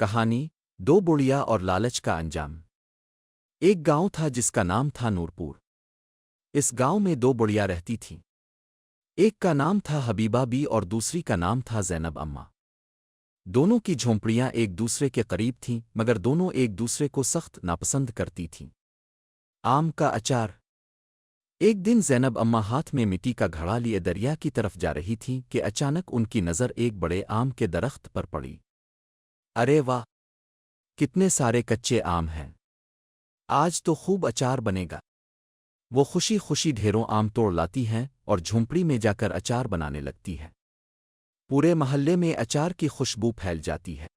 کہانی دو بڑیا اور لالچ کا انجام۔ ایک گاؤں تھا جس کا نام تھا نورپور۔ اس گاؤں میں دو بڑیا رہتی تھیں۔ ایک کا نام تھا حبیبہ بی اور دوسری کا نام تھا زینب اماں۔ دونوں کی جھونپڑیاں ایک دوسرے کے قریب تھیں، مگر دونوں ایک دوسرے کو سخت ناپسند کرتی تھیں۔ آم کا اچار۔ ایک دن زینب اماں ہاتھ میں مٹی کا گھڑا لیے دریا کی طرف جا رہی تھیں کہ اچانک ان کی نظر ایک بڑے آم کے درخت پر پڑی۔ ارے واہ! کتنے سارے کچے آم ہیں! آج تو خوب اچار بنے گا۔ وہ خوشی خوشی ڈھیروں آم توڑ لاتی ہیں اور جھونپڑی میں جا کر اچار بنانے لگتی ہے۔ پورے محلے میں اچار کی خوشبو پھیل جاتی ہے۔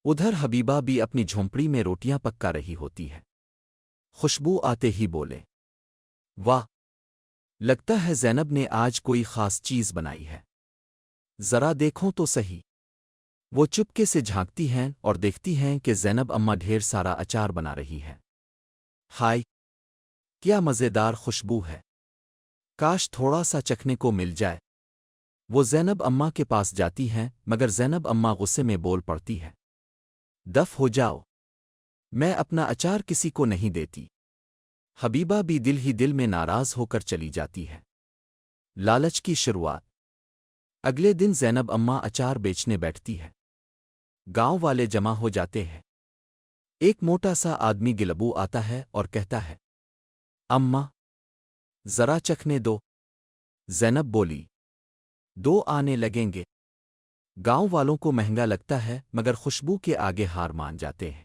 ادھر حبیبہ بھی اپنی جھونپڑی میں روٹیاں پکا رہی ہوتی ہے۔ خوشبو آتے ہی بولے، واہ! لگتا ہے زینب نے آج کوئی خاص چیز بنائی ہے۔ ذرا دیکھوں تو سہی۔ وہ چپکے سے جھانکتی ہیں اور دیکھتی ہیں کہ زینب اماں ڈھیر سارا اچار بنا رہی ہے۔ ہائے! کیا مزیدار خوشبو ہے! کاش تھوڑا سا چکھنے کو مل جائے۔ وہ زینب اماں کے پاس جاتی ہیں، مگر زینب اماں غصے میں بول پڑتی ہے، دف ہو جاؤ! میں اپنا اچار کسی کو نہیں دیتی۔ حبیبہ بھی دل ہی دل میں ناراض ہو کر چلی جاتی ہے۔ لالچ کی شروعات۔ اگلے دن زینب اماں اچار بیچنے بیٹھتی ہے۔ گاؤں والے جمع ہو جاتے ہیں۔ ایک موٹا سا آدمی گلبو آتا ہے اور کہتا ہے، اماں! ذرا چکھنے دو۔ زینب بولی، دو آنے لگیں گے۔ گاؤں والوں کو مہنگا لگتا ہے، مگر خوشبو کے آگے ہار مان جاتے ہیں۔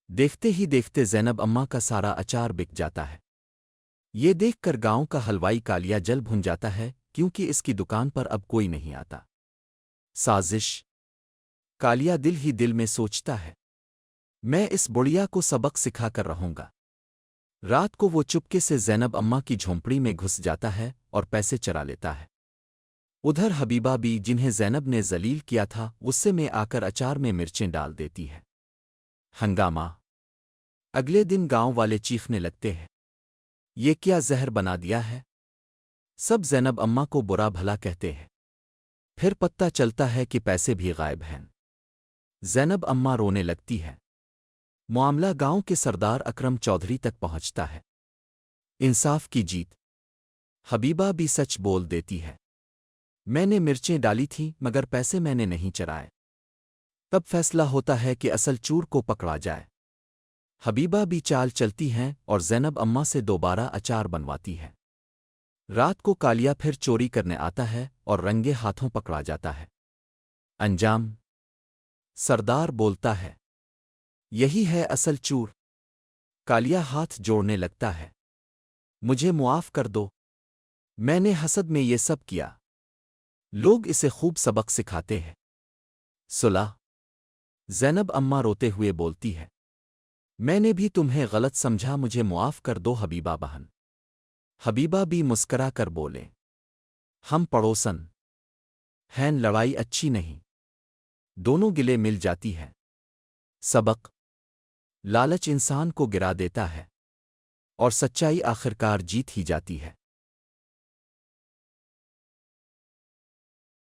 دیکھتے ہی دیکھتے زینب اماں کا سارا اچار بک جاتا ہے۔ یہ دیکھ کر گاؤں کا حلوائی کالیا جل بھن جاتا ہے، کیونکہ اس کی دکان پر اب کوئی نہیں آتا۔ سازش۔ کالیا دل ہی دل میں سوچتا ہے، میں اس بڑیا کو سبق سکھا کر رہوں گا۔ رات کو وہ چپکے سے زینب اماں کی جھونپڑی میں گھس جاتا ہے اور پیسے چرا لیتا ہے۔ ادھر حبیبہ بھی، جنہیں زینب نے ذلیل کیا تھا، غصے میں آ کر اچار میں مرچیں ڈال دیتی ہے۔ ہنگامہ۔ اگلے دن گاؤں والے چیخنے لگتے ہیں، یہ کیا زہر بنا دیا ہے؟ سب زینب اماں کو برا بھلا کہتے ہیں۔ پھر پتہ چلتا ہے کہ پیسے بھی غائب ہیں۔ زینب اماں رونے لگتی ہے۔ معاملہ گاؤں کے سردار اکرم چودھری تک پہنچتا ہے۔ انصاف کی جیت۔ حبیبہ بھی سچ بول دیتی ہے، میں نے مرچیں ڈالی تھیں، مگر پیسے میں نے نہیں چرائے۔ تب فیصلہ ہوتا ہے کہ اصل چور کو پکڑا جائے۔ حبیبہ بھی چال چلتی ہیں اور زینب اماں سے دوبارہ اچار بنواتی ہے۔ رات کو کالیا پھر چوری کرنے آتا ہے اور رنگے ہاتھوں پکڑا جاتا ہے۔ انجام۔ سردار بولتا ہے، یہی ہے اصل چور۔ کالیا ہاتھ جوڑنے لگتا ہے، مجھے معاف کر دو، میں نے حسد میں یہ سب کیا۔ لوگ اسے خوب سبق سکھاتے ہیں۔ صلح۔ زینب اماں روتے ہوئے بولتی ہے، میں نے بھی تمہیں غلط سمجھا، مجھے معاف کر دو حبیبہ بہن۔ حبیبہ بھی مسکرا کر بولے، ہم پڑوسن ہیں، لڑائی اچھی نہیں۔ دونوں گلے مل جاتی ہے۔ سبق۔ لالچ انسان کو گرا دیتا ہے اور سچائی آخرکار جیت ہی جاتی ہے۔